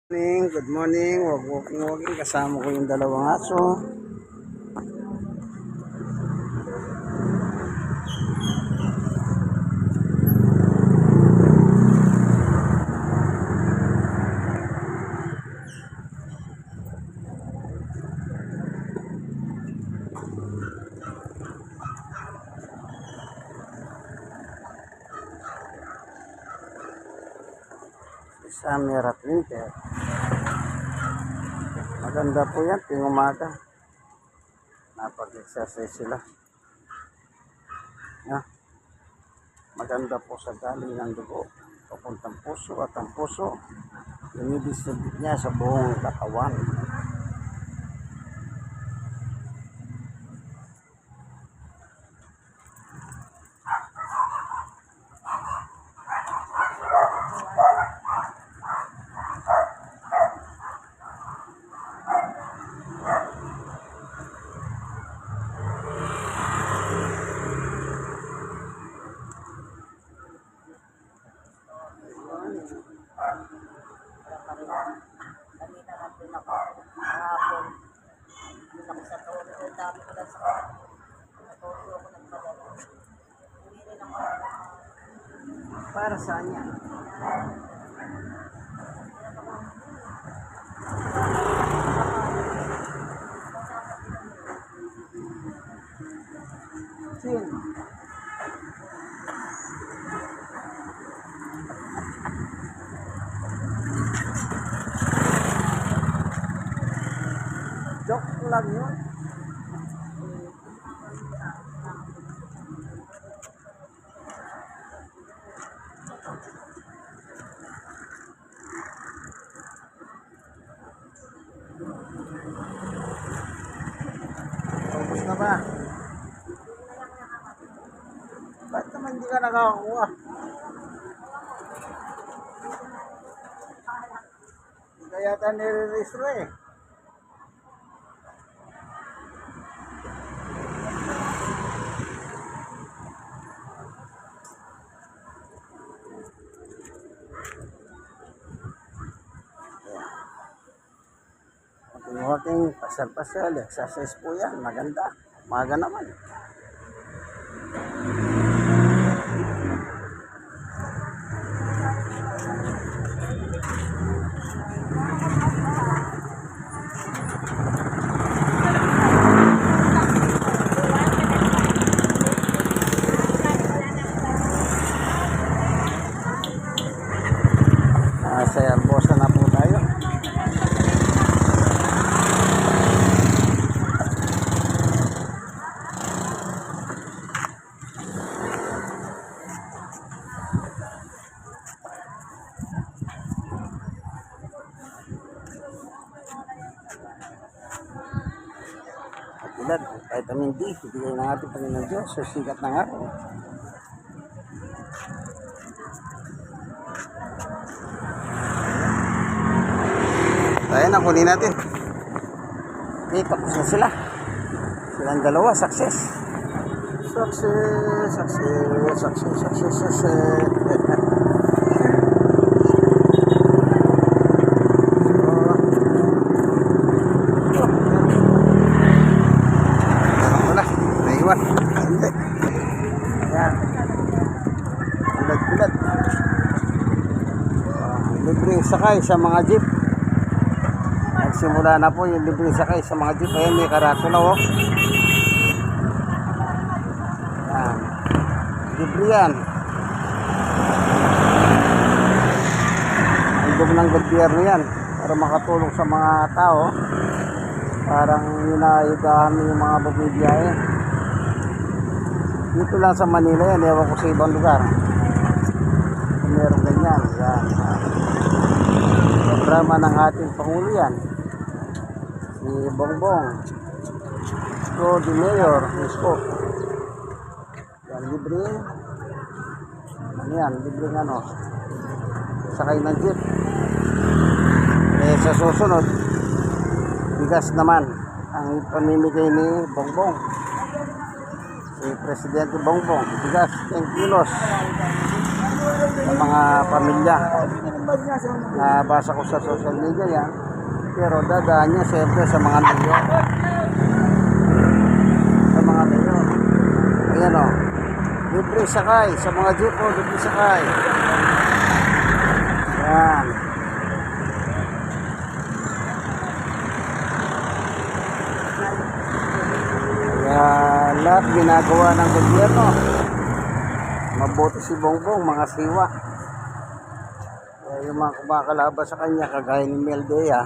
Good morning. Walking. Kasama ko yung dalawang aso. Summer at winter. Maganda po yan, ting umaga. Napag-exercise sila. Yeah. Maganda po sa galing ng dugo. Papuntang puso at ang puso, dinidistribute niya sa buong katawan. Kanina nandun ako kahapon. Nandun ako sa tono. Ang dami ko lang sa tono ako nagpadala. Hindi rin ako. Para saan yan? Sin. Joke lang yun. Tapos na ba? Ba't naman hindi ka nakakakuha? Hindi ka yata nire-registro eh. Walking, pasal-pasal, exercise po yan, maganda. Maga naman. Sa Herbosa na po tayo. At vitamin D, bigay ng ating Panginoon Diyos sa sikat ng araw. Tayo na, kunin natin. Okay, tapos na sila. Silang dalawa, success. Success. Bulat. Libreng sakay sa mga jeep. Nagsimula na po yung libreng sakay sa mga jeep. Ayan, may karato na oh. Ayan. Libre yan. Handog ng gobyerno yan para makatulong sa mga tao. Parang hinaigahan yung mga babibiyahe. Dito lang sa Manila yan, ewan ko sa ibang lugar. Meron ganyan. Yan. Programa ng ating Pangulo yan. Si Bongbong. Isko, di Mayor. Isko. Yan, libre. Ano yan, libre nga no. Sakay ng jeep. Sa susunod, bigas naman ang pamimigay ni Bongbong. Si Presidente Bongbong, bigas 10 kilos sa mga pamilya. Nabasa ko sa social media yan. Pero dadaan niya siyempre sa mga mayor. Sa mga mayor. Ayan o. Libre sakay. Sa mga jeep o, libre sakay. Ayan. Kaya lahat ginagawa ng gobyerno. Mabuti si Bongbong, mga siwa. Kaya yung mga kumakalaban sa kanya, kagaya ni Meldea,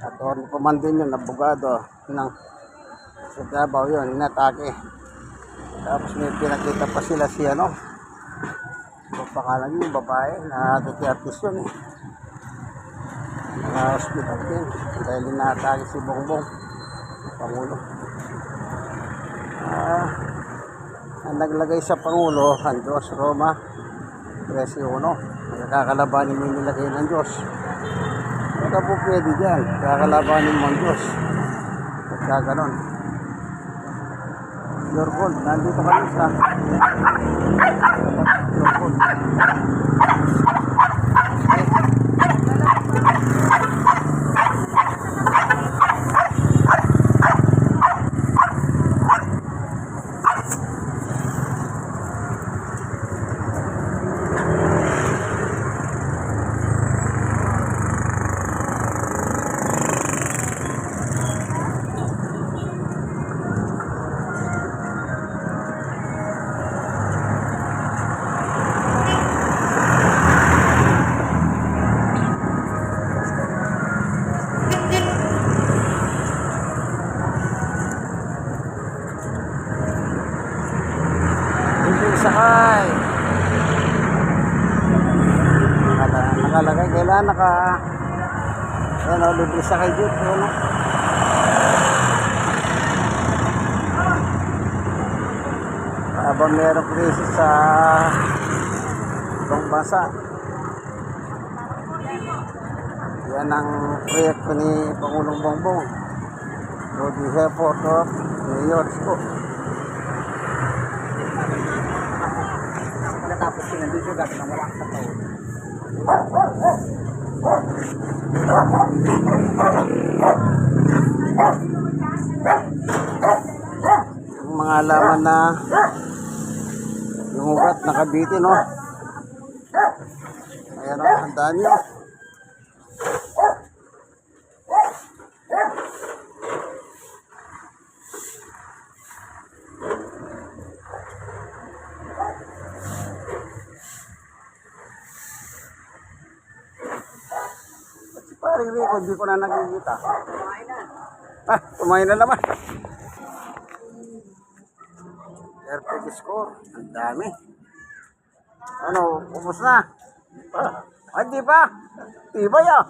at orno pa man din yun, abogado ng sa Davao yun, inatake. Tapos may pinakita pa sila si ano, pagpakalan yung babae, nakatiartis yun eh. Hospital din, dahil inatake si Bongbong, Pangulo. Ang naglagay sa Pangulo, ang Diyos, Roma 13:1. Nakakalabanin mo yung nilagay ng Diyos. Baka po pwede dyan. Kakalabanin mo ang Diyos. At kaganon. Your gold. Nandito ka rin sa your gold. Sakay. Nakalagay. Kailangan ano, libre sakay dito. Ano? Habang merong krisis sa ibang bansa. Yan ang proyekto ni Pangulong Bongbong. Road Report of Mayors po. Tapos pinandusugat na wala sa tao. Yung mga laman na yung ugat nakabitin, no? Ayan o, handaan nyo. Parang Rico, hindi ko na nakikita. Kumain na naman. Perfect score. Ang dami. Ano, ubos na. Hindi pa. Tibay ah.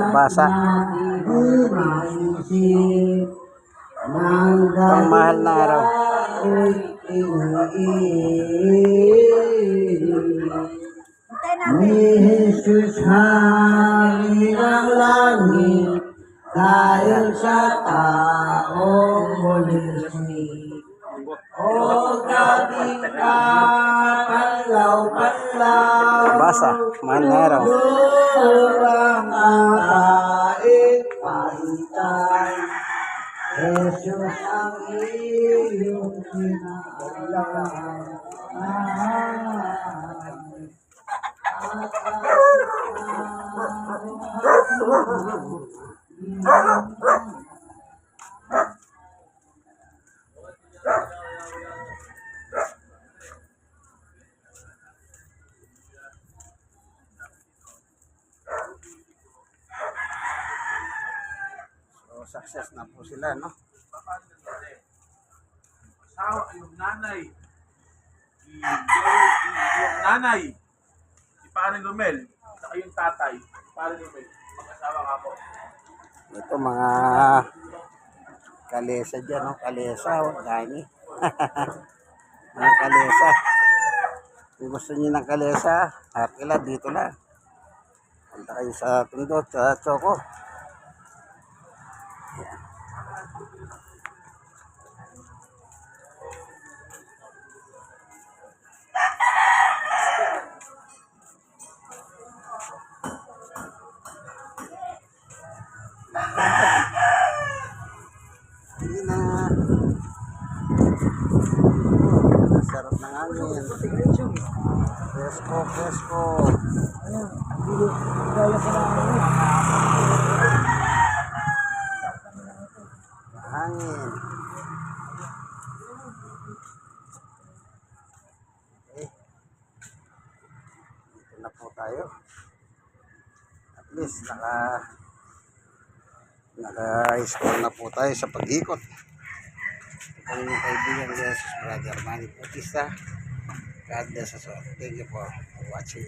Basa. Ang mahal na araw. Ni Jesus hari ng langit, dahil sa taong mulismi. O dating panlaw, Basa. Mahal na araw. durang akait paitay. Jesus ang iyong pinaalaan. So, success na po sila, no? Asawa, yung nanay, yung nanay, si Paring Romel, saka yung tatay, si Paring Romel, mag-asawa ka po. Ito mga Kalesa dyan, no? Kalesa, oh. Dami. Mga kalesa. Kung gusto niyo ng kalesa, happy lang, dito lang. Punta kayo sa Tundot, sa Choco. Hindi na. Sarap ng hangin. Presko, presko. Hangin. Okay. Dito na po tayo. At least naka-score na po tayo sa pag-ikot. Ito po yung kaibigan Jesus Brother Manny Bautista. God bless us all. Thank you for watching.